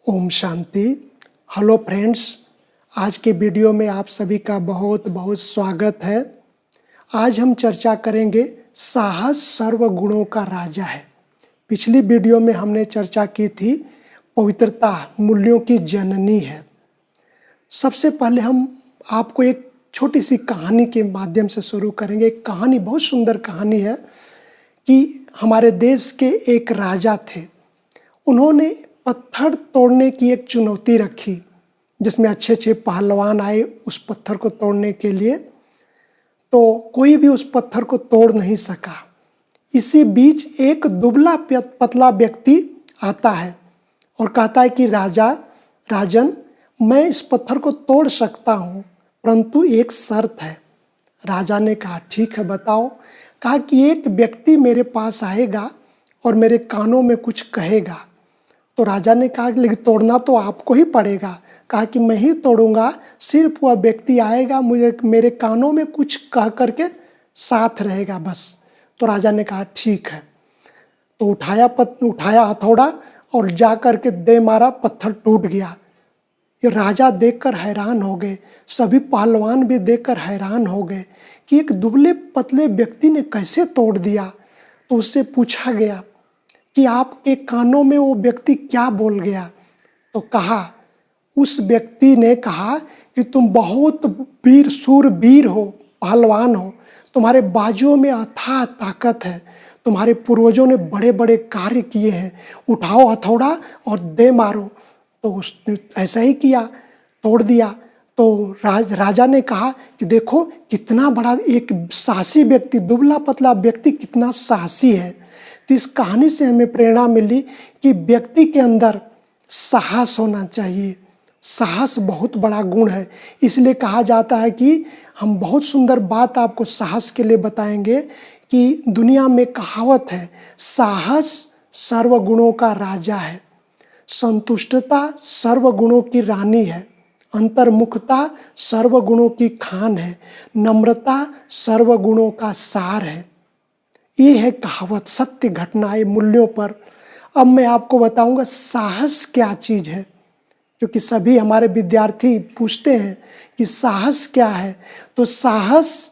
Om Shanti. Hello friends, आज के video में आप सभी का बहुत बहुत स्वागत है। आज हम चर्चा करेंगे साहस सर्व गुणों का राजा है। पिछली वीडियो में हमने चर्चा की थी पवित्रता मूल्यों की जननी है। सबसे पहले हम आपको एक छोटी सी कहानी के माध्यम से शुरू करेंगे। एक कहानी, बहुत सुंदर कहानी है कि हमारे देश के एक राजा थे। उन्होंने पत्थर तोड़ने की एक चुनौती रखी, जिसमें अच्छे अच्छे पहलवान आए उस पत्थर को तोड़ने के लिए, तो कोई भी उस पत्थर को तोड़ नहीं सका। इसी बीच एक दुबला पतला व्यक्ति आता है और कहता है कि राजन, मैं इस पत्थर को तोड़ सकता हूँ, परंतु एक शर्त है। राजा ने कहा, ठीक है, बताओ। कहा कि एक व्यक्ति मेरे पास आएगा और मेरे कानों में कुछ कहेगा। तो राजा ने कहा, लेकिन तोड़ना तो आपको ही पड़ेगा। कहा कि मैं ही तोड़ूंगा, सिर्फ वह व्यक्ति आएगा, मुझे मेरे कानों में कुछ कह करके साथ रहेगा बस। तो राजा ने कहा ठीक है। तो उठाया हथौड़ा और जा करके दे मारा, पत्थर टूट गया। ये राजा देखकर हैरान हो गए, सभी पहलवान भी देखकर हैरान हो गए कि एक दुबले पतले व्यक्ति ने कैसे तोड़ दिया। तो उससे पूछा गया कि आपके कानों में वो व्यक्ति क्या बोल गया। तो कहा, उस व्यक्ति ने कहा कि तुम बहुत शूरवीर हो, पहलवान हो, तुम्हारे बाजुओं में अथाह ताकत है, तुम्हारे पूर्वजों ने बड़े बड़े कार्य किए हैं, उठाओ हथौड़ा और दे मारो। तो उसने ऐसा ही किया, तोड़ दिया। तो राजा ने कहा कि देखो कितना बड़ा एक साहसी व्यक्ति, दुबला पतला व्यक्ति कितना साहसी है। तो इस कहानी से हमें प्रेरणा मिली कि व्यक्ति के अंदर साहस होना चाहिए। साहस बहुत बड़ा गुण है। इसलिए कहा जाता है कि हम बहुत सुंदर बात आपको साहस के लिए बताएंगे कि दुनिया में कहावत है, साहस सर्व गुणों का राजा है, संतुष्टता सर्व गुणों की रानी है, अंतर्मुखता सर्व गुणों की खान है, नम्रता सर्व गुणों का सार है। ये है कहावत, सत्य घटनाएं मूल्यों पर। अब मैं आपको बताऊंगा साहस क्या चीज़ है, क्योंकि सभी हमारे विद्यार्थी पूछते हैं कि साहस क्या है। तो साहस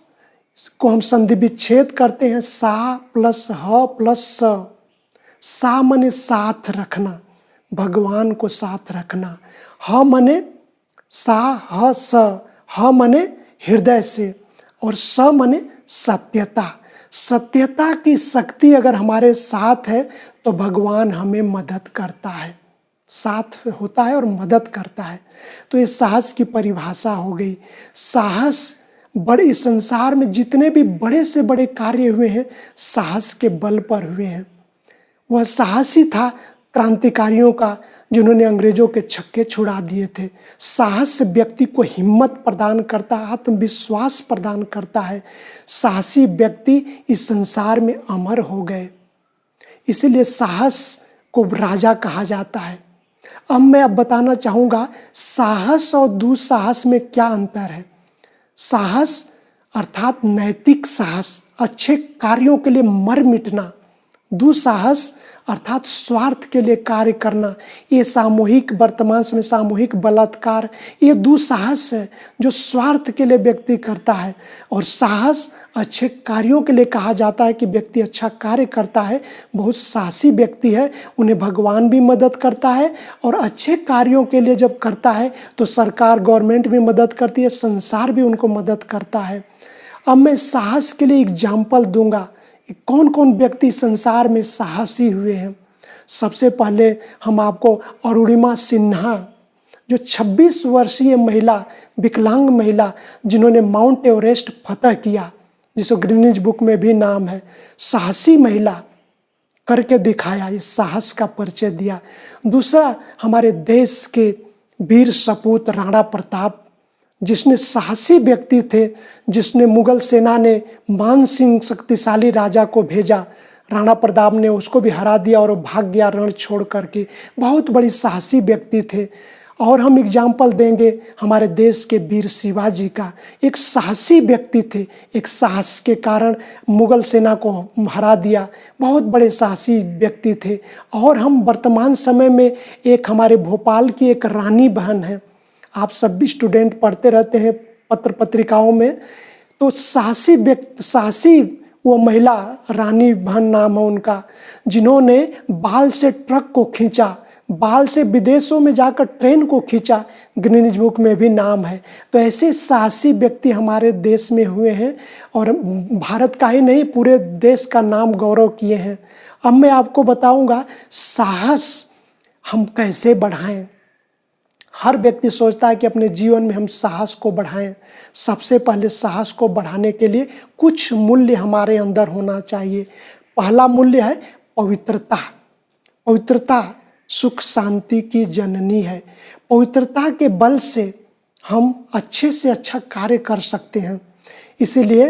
को हम संधि विच्छेद करते हैं, सा प्लस ह प्लस स। सा मने साथ रखना, भगवान को साथ रखना। ह मने सा ह स, ह मने हृदय से, और स मने सत्यता। सत्यता की शक्ति अगर हमारे साथ है तो भगवान हमें मदद करता है, साथ होता है और मदद करता है। तो ये साहस की परिभाषा हो गई। साहस, बड़े संसार में जितने भी बड़े से बड़े कार्य हुए हैं साहस के बल पर हुए हैं। वह साहसी था क्रांतिकारियों का, जिन्होंने अंग्रेजों के छक्के छुड़ा दिए थे। साहस व्यक्ति को हिम्मत प्रदान करता है, आत्मविश्वास प्रदान करता है। साहसी व्यक्ति इस संसार में अमर हो गए, इसीलिए साहस को राजा कहा जाता है। अब बताना चाहूँगा साहस और दुस्साहस में क्या अंतर है। साहस अर्थात नैतिक साहस, अच्छे कार्यों के लिए मर मिटना। दुस्साहस अर्थात स्वार्थ के लिए कार्य करना। ये सामूहिक, वर्तमान समय सामूहिक बलात्कार, ये दुस्साहस है जो स्वार्थ के लिए व्यक्ति करता है। और साहस अच्छे कार्यों के लिए कहा जाता है कि व्यक्ति अच्छा कार्य करता है, बहुत साहसी व्यक्ति है, उन्हें भगवान भी मदद करता है। और अच्छे कार्यों के लिए जब करता है तो सरकार, गवर्नमेंट भी मदद करती है, संसार भी उनको मदद करता है। अब मैं साहस के लिए एग्जाम्पल दूंगा, कौन कौन व्यक्ति संसार में साहसी हुए हैं। सबसे पहले हम आपको अरुणिमा सिन्हा, जो 26 वर्षीय महिला, विकलांग महिला, जिन्होंने माउंट एवरेस्ट फतह किया, जिसको गिनीज बुक में भी नाम है, साहसी महिला करके दिखाया, इस साहस का परिचय दिया। दूसरा, हमारे देश के वीर सपूत राणा प्रताप, जिसने साहसी व्यक्ति थे, जिसने मुगल सेना ने मान सिंह शक्तिशाली राजा को भेजा, राणा प्रताप ने उसको भी हरा दिया और भाग गया रण छोड़ करके। बहुत बड़ी साहसी व्यक्ति थे। और हम एग्जाम्पल देंगे हमारे देश के वीर शिवाजी का। एक साहसी व्यक्ति थे, एक साहस के कारण मुगल सेना को हरा दिया, बहुत बड़े साहसी व्यक्ति थे। और हम वर्तमान समय में एक हमारे भोपाल की एक रानी बहन है, आप सब भी स्टूडेंट पढ़ते रहते हैं पत्र पत्रिकाओं में, तो साहसी वो महिला रानी बहन नाम है उनका, जिन्होंने बाल से ट्रक को खींचा, बाल से विदेशों में जाकर ट्रेन को खींचा, गिनीज बुक में भी नाम है। तो ऐसे साहसी व्यक्ति हमारे देश में हुए हैं और भारत का ही नहीं पूरे देश का नाम गौरव किए हैं। अब मैं आपको बताऊंगा साहस हम कैसे बढ़ाएं। हर व्यक्ति सोचता है कि अपने जीवन में हम साहस को बढ़ाएं। सबसे पहले साहस को बढ़ाने के लिए कुछ मूल्य हमारे अंदर होना चाहिए। पहला मूल्य है पवित्रता। पवित्रता सुख शांति की जननी है। पवित्रता के बल से हम अच्छे से अच्छा कार्य कर सकते हैं। इसीलिए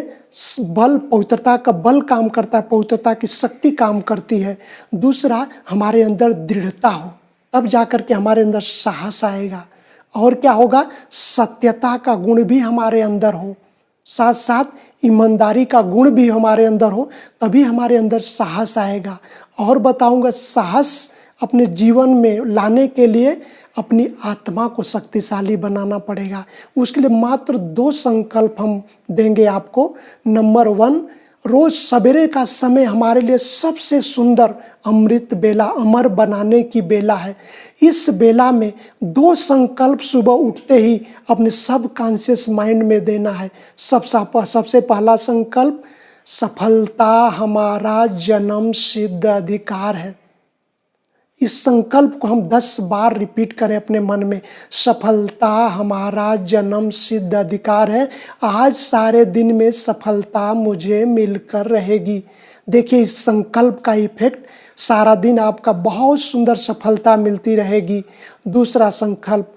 पवित्रता का बल काम करता है, पवित्रता की शक्ति काम करती है। दूसरा, हमारे अंदर दृढ़ता हो, तब जाकर के हमारे अंदर साहस आएगा। और क्या होगा, सत्यता का गुण भी हमारे अंदर हो, साथ साथ ईमानदारी का गुण भी हमारे अंदर हो, तभी हमारे अंदर साहस आएगा। और बताऊंगा साहस अपने जीवन में लाने के लिए अपनी आत्मा को शक्तिशाली बनाना पड़ेगा। उसके लिए मात्र 2 संकल्प हम देंगे आपको। नंबर 1, रोज सवेरे का समय हमारे लिए सबसे सुंदर अमृत बेला, अमर बनाने की बेला है। इस बेला में 2 संकल्प सुबह उठते ही अपने सब कॉन्शियस माइंड में देना है। सबसे पहला संकल्प, सफलता हमारा जन्म सिद्ध अधिकार है। इस संकल्प को हम 10 बार रिपीट करें अपने मन में। सफलता हमारा जन्म सिद्ध अधिकार है, आज सारे दिन में सफलता मुझे मिलकर रहेगी। देखिए इस संकल्प का इफेक्ट, सारा दिन आपका बहुत सुंदर सफलता मिलती रहेगी। दूसरा संकल्प,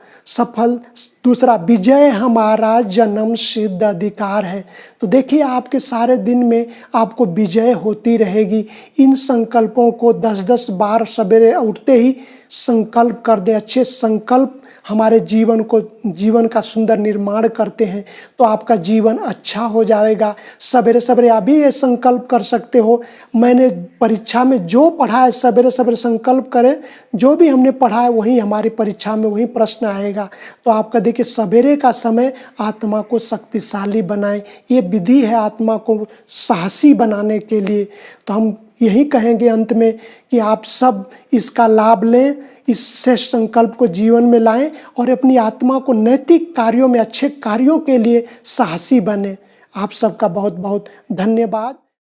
दूसरा, विजय हमारा जन्म सिद्ध अधिकार है। तो देखिए आपके सारे दिन में आपको विजय होती रहेगी। इन संकल्पों को 10-10 बार सवेरे उठते ही संकल्प कर दें। अच्छे संकल्प हमारे जीवन का सुंदर निर्माण करते हैं, तो आपका जीवन अच्छा हो जाएगा। सवेरे सवेरे आप भी ये संकल्प कर सकते हो, मैंने परीक्षा में जो पढ़ा है सवेरे सवेरे संकल्प करें, जो भी हमने पढ़ा है वही हमारी परीक्षा में वही प्रश्न आएगा। तो आपका देखिए सवेरे का समय आत्मा को शक्तिशाली बनाए, ये विधि है आत्मा को साहसी बनाने के लिए। तो हम यही कहेंगे अंत में कि आप सब इसका लाभ लें, इस श्रेष्ठ संकल्प को जीवन में लाएं और अपनी आत्मा को नैतिक कार्यों में, अच्छे कार्यों के लिए साहसी बने। आप सबका बहुत बहुत धन्यवाद।